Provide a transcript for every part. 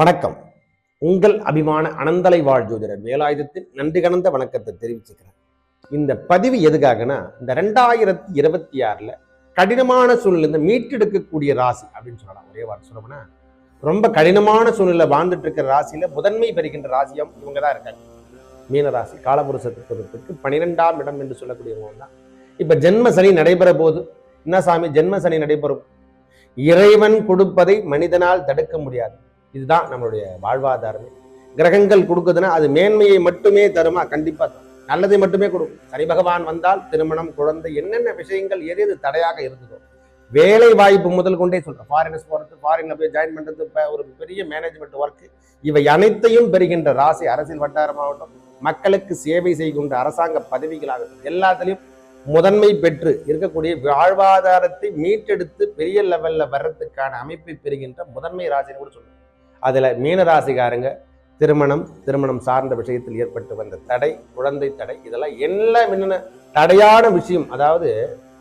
வணக்கம். உங்கள் அபிமான அனந்தலை வாழ் ஜோதிடர் வேலாயுதத்தின் நன்றி கலந்த வணக்கத்தை தெரிவிச்சுக்கிறேன். இந்த பதிவு எதுக்காகனா, இந்த 2026 கடினமான சூழ்நிலை மீட்டெடுக்கக்கூடிய ராசி அப்படின்னு சொல்லலாம். ஒரே வார்த்தை சொல்லணும்னா, ரொம்ப கடினமான சூழ்நிலை வாழ்ந்துட்டு இருக்கிற ராசியில முதன்மை பெறுகின்ற ராசியம் இவங்க தான் இருக்காங்க. மீன ராசி காலபுருஷ தத்துவத்துக்கு 12ஆம் இடம் என்று சொல்லக்கூடியவங்க தான். இப்ப ஜென்ம சனி நடைபெற போது என்ன சாமி, ஜென்ம சனி நடைபெறும். இறைவன் கொடுப்பதை மனிதனால் தடுக்க முடியாது. இதுதான் நம்மளுடைய வாழ்வாதாரமே. கிரகங்கள் கொடுக்குதுன்னா அது மேன்மையை மட்டுமே தருமா? கண்டிப்பா நல்லதை மட்டுமே கொடுக்கும். சனி பகவான் வந்தால் திருமணம், குழந்தை, என்னென்ன விஷயங்கள் எது தடையாக இருந்ததோ, வேலை வாய்ப்பு முதல் கொண்டே சொல்றேன். ஃபாரினர்ஸ் போறது, ஃபாரின்ல போய் ஜாயின் பண்றது, ஒரு பெரிய மேனேஜ்மெண்ட் ஒர்க், இவை அனைத்தையும் பெறுகின்ற ராசி. அரசியல் வட்டாரமாகட்டும், மக்களுக்கு சேவை செய்கின்ற அரசாங்க பதவிகளாகட்டும், எல்லாத்திலையும் முதன்மை பெற்று இருக்கக்கூடிய வாழ்வாதாரத்தை மீட்டெடுத்து பெரிய லெவல்ல வர்றதுக்கான அமைப்பை பெறுகின்ற முதன்மை ராசின்னு கூட சொல்லுவேன். அதுல மீனராசிக்காரங்க திருமணம் சார்ந்த விஷயத்தில் ஏற்பட்டு வந்த தடை, குழந்தை தடை, இதெல்லாம் எல்லாம் என்ன தடையான விஷயம். அதாவது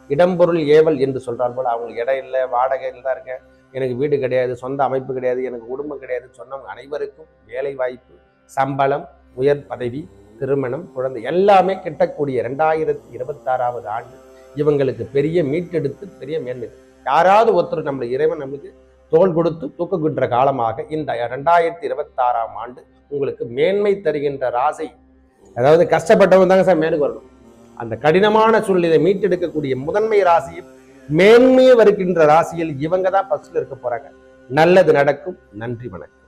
இடம்பொருள் ஏவல் என்று சொல்றால் போல, அவங்களுக்கு இடம் இல்லை, வாடகையில் தான் இருக்க, எனக்கு வீடு கிடையாது, சொந்த அமைப்பு கிடையாது, எனக்கு குடும்பம் கிடையாது சொன்னவங்க அனைவருக்கும் வேலை வாய்ப்பு, சம்பளம், உயர் பதவி, திருமணம், குழந்தை எல்லாமே கிட்டக்கூடிய 2026 ஆண்டு இவங்களுக்கு பெரிய மீட்டெடுத்து பெரிய மேன்மை. யாராவது ஒருத்தர் நம்மளை இறைவன் நம்மளுக்கு தோல் கொடுத்து தூக்குகின்ற காலமாக இந்த 2026 ஆண்டு உங்களுக்கு மேன்மை தருகின்ற ராசி. அதாவது கஷ்டப்பட்டவங்க தாங்க சார் மேலுக்கு வரணும். அந்த கடினமான சூழ்நிலை மீட்டெடுக்கக்கூடிய முதன்மை ராசியும் மேன்மையை வருகின்ற ராசியில் இவங்க தான் ஃபர்ஸ்ட்ல இருக்க போறாங்க. நல்லது நடக்கும். நன்றி, வணக்கம்.